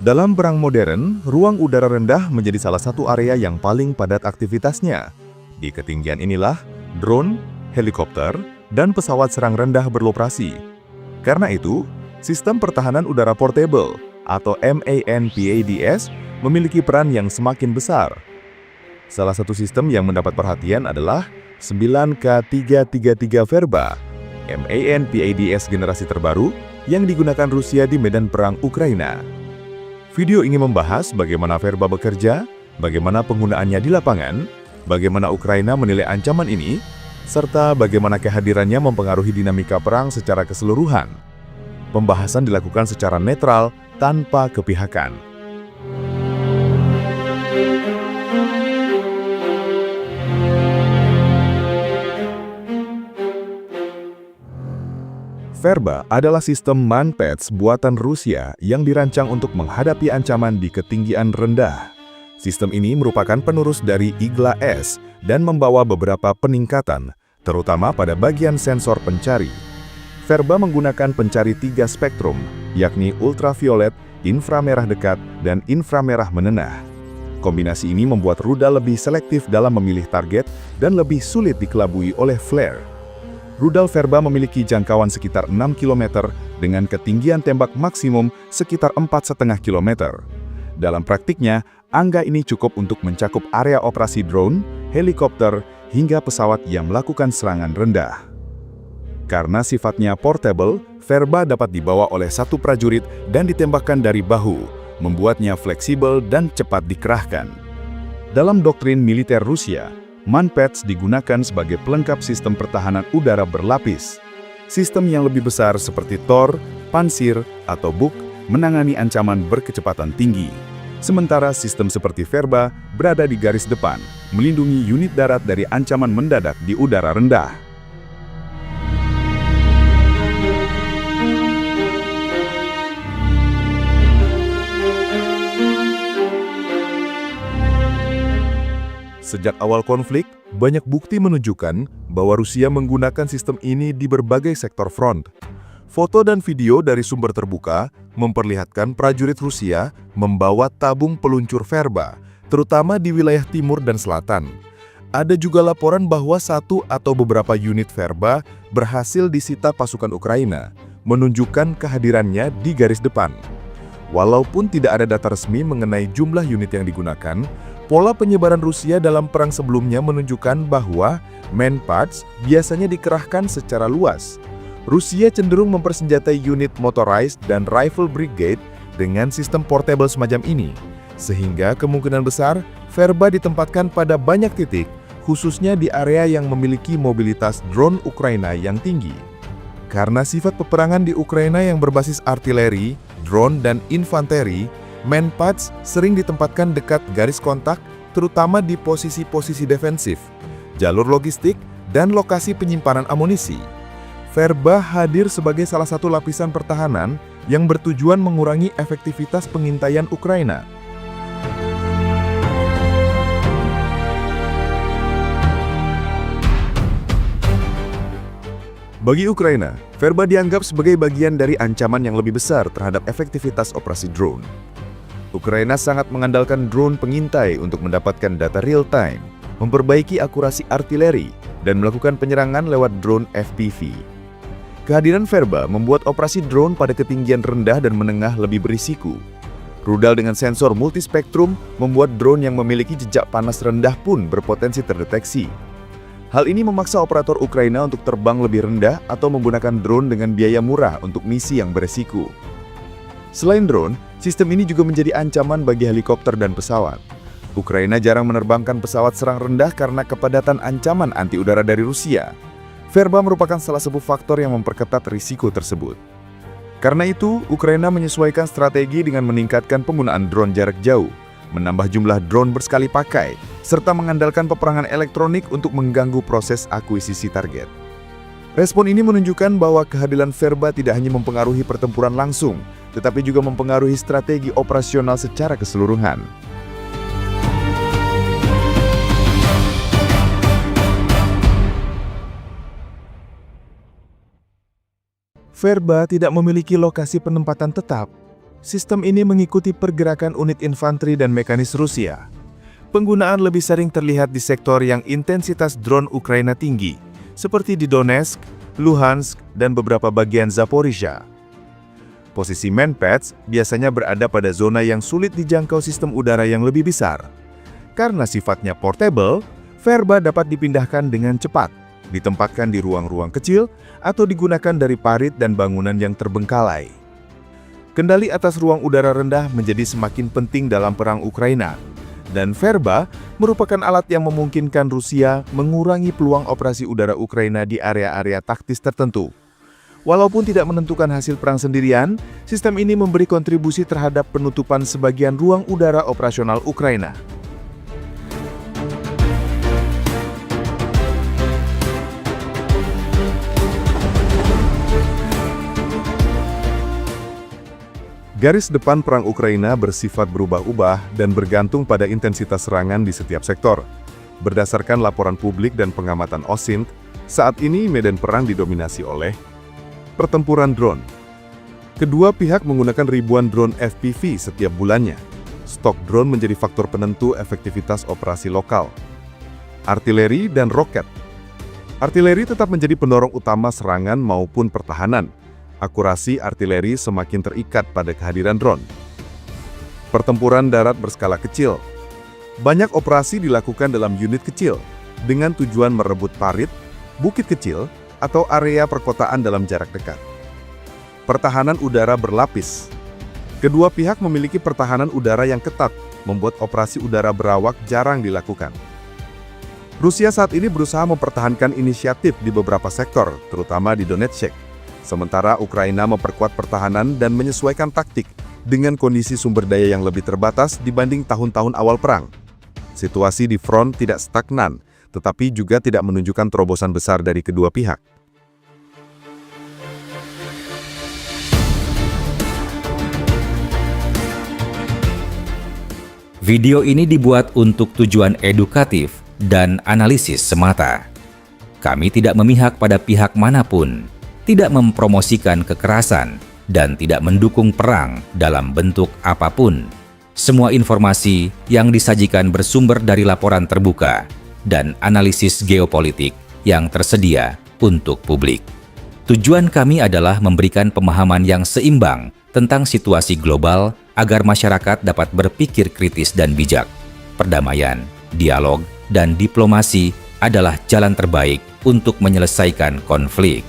Dalam perang modern, ruang udara rendah menjadi salah satu area yang paling padat aktivitasnya. Di ketinggian inilah, drone, helikopter, dan pesawat serang rendah beroperasi. Karena itu, sistem pertahanan udara portable atau MANPADS memiliki peran yang semakin besar. Salah satu sistem yang mendapat perhatian adalah 9K333 Verba, MANPADS generasi terbaru yang digunakan Rusia di medan perang Ukraina. Video ini membahas bagaimana Verba bekerja, bagaimana penggunaannya di lapangan, bagaimana Ukraina menilai ancaman ini, serta bagaimana kehadirannya mempengaruhi dinamika perang secara keseluruhan. Pembahasan dilakukan secara netral, tanpa kepihakan. Verba adalah sistem MANPADS buatan Rusia yang dirancang untuk menghadapi ancaman di ketinggian rendah. Sistem ini merupakan penerus dari Igla-S dan membawa beberapa peningkatan, terutama pada bagian sensor pencari. Verba menggunakan pencari 3 spektrum, yakni ultraviolet, inframerah dekat, dan inframerah menenah. Kombinasi ini membuat rudal lebih selektif dalam memilih target dan lebih sulit dikelabui oleh flare. Rudal Verba memiliki jangkauan sekitar 6 km dengan ketinggian tembak maksimum sekitar 4,5 km. Dalam praktiknya, angka ini cukup untuk mencakup area operasi drone, helikopter, hingga pesawat yang melakukan serangan rendah. Karena sifatnya portable, Verba dapat dibawa oleh satu prajurit dan ditembakkan dari bahu, membuatnya fleksibel dan cepat dikerahkan. Dalam doktrin militer Rusia, MANPADS digunakan sebagai pelengkap sistem pertahanan udara berlapis. Sistem yang lebih besar seperti Tor, Pansir, atau Buk menangani ancaman berkecepatan tinggi. Sementara sistem seperti Verba berada di garis depan, melindungi unit darat dari ancaman mendadak di udara rendah. Sejak awal konflik, banyak bukti menunjukkan bahwa Rusia menggunakan sistem ini di berbagai sektor front. Foto dan video dari sumber terbuka memperlihatkan prajurit Rusia membawa tabung peluncur Verba, terutama di wilayah timur dan selatan. Ada juga laporan bahwa satu atau beberapa unit Verba berhasil disita pasukan Ukraina, menunjukkan kehadirannya di garis depan. Walaupun tidak ada data resmi mengenai jumlah unit yang digunakan, pola penyebaran Rusia dalam perang sebelumnya menunjukkan bahwa MANPADS biasanya dikerahkan secara luas. Rusia cenderung mempersenjatai unit motorized dan rifle brigade dengan sistem portable semacam ini, sehingga kemungkinan besar Verba ditempatkan pada banyak titik, khususnya di area yang memiliki mobilitas drone Ukraina yang tinggi. Karena sifat peperangan di Ukraina yang berbasis artileri, drone, dan infanteri, MANPADS sering ditempatkan dekat garis kontak, terutama di posisi-posisi defensif, jalur logistik, dan lokasi penyimpanan amunisi. Verba hadir sebagai salah satu lapisan pertahanan yang bertujuan mengurangi efektivitas pengintaian Ukraina. Bagi Ukraina, Verba dianggap sebagai bagian dari ancaman yang lebih besar terhadap efektivitas operasi drone. Ukraina sangat mengandalkan drone pengintai untuk mendapatkan data real-time, memperbaiki akurasi artileri, dan melakukan penyerangan lewat drone FPV. Kehadiran Verba membuat operasi drone pada ketinggian rendah dan menengah lebih berisiko. Rudal dengan sensor multispektrum membuat drone yang memiliki jejak panas rendah pun berpotensi terdeteksi. Hal ini memaksa operator Ukraina untuk terbang lebih rendah atau menggunakan drone dengan biaya murah untuk misi yang beresiko. Selain drone, sistem ini juga menjadi ancaman bagi helikopter dan pesawat. Ukraina jarang menerbangkan pesawat serang rendah karena kepadatan ancaman anti udara dari Rusia. Verba merupakan salah satu faktor yang memperketat risiko tersebut. Karena itu, Ukraina menyesuaikan strategi dengan meningkatkan penggunaan drone jarak jauh, menambah jumlah drone bersekali pakai, serta mengandalkan peperangan elektronik untuk mengganggu proses akuisisi target. Respon ini menunjukkan bahwa kehadiran Verba tidak hanya mempengaruhi pertempuran langsung, tetapi juga mempengaruhi strategi operasional secara keseluruhan. Verba tidak memiliki lokasi penempatan tetap. Sistem ini mengikuti pergerakan unit infanteri dan mekanis Rusia. Penggunaan lebih sering terlihat di sektor yang intensitas drone Ukraina tinggi, seperti di Donetsk, Luhansk, dan beberapa bagian Zaporizhia. Posisi Manpads biasanya berada pada zona yang sulit dijangkau sistem udara yang lebih besar. Karena sifatnya portable, Verba dapat dipindahkan dengan cepat, ditempatkan di ruang-ruang kecil, atau digunakan dari parit dan bangunan yang terbengkalai. Kendali atas ruang udara rendah menjadi semakin penting dalam perang Ukraina, dan Verba merupakan alat yang memungkinkan Rusia mengurangi peluang operasi udara Ukraina di area-area taktis tertentu. Walaupun tidak menentukan hasil perang sendirian, sistem ini memberi kontribusi terhadap penutupan sebagian ruang udara operasional Ukraina. Garis depan perang Ukraina bersifat berubah-ubah dan bergantung pada intensitas serangan di setiap sektor. Berdasarkan laporan publik dan pengamatan OSINT, saat ini medan perang didominasi oleh pertempuran drone. Kedua pihak menggunakan ribuan drone FPV setiap bulannya. Stok drone menjadi faktor penentu efektivitas operasi lokal. Artileri dan roket. Artileri tetap menjadi pendorong utama serangan maupun pertahanan. Akurasi artileri semakin terikat pada kehadiran drone. Pertempuran darat berskala kecil. Banyak operasi dilakukan dalam unit kecil, dengan tujuan merebut parit, bukit kecil, atau area perkotaan dalam jarak dekat. Pertahanan udara berlapis. Kedua pihak memiliki pertahanan udara yang ketat, membuat operasi udara berawak jarang dilakukan. Rusia saat ini berusaha mempertahankan inisiatif di beberapa sektor, terutama di Donetsk. Sementara Ukraina memperkuat pertahanan dan menyesuaikan taktik dengan kondisi sumber daya yang lebih terbatas dibanding tahun-tahun awal perang. Situasi di front tidak stagnan, tetapi juga tidak menunjukkan terobosan besar dari kedua pihak. Video ini dibuat untuk tujuan edukatif dan analisis semata. Kami tidak memihak pada pihak manapun, tidak mempromosikan kekerasan, dan tidak mendukung perang dalam bentuk apapun. Semua informasi yang disajikan bersumber dari laporan terbuka dan analisis geopolitik yang tersedia untuk publik. Tujuan kami adalah memberikan pemahaman yang seimbang tentang situasi global agar masyarakat dapat berpikir kritis dan bijak. Perdamaian, dialog, dan diplomasi adalah jalan terbaik untuk menyelesaikan konflik.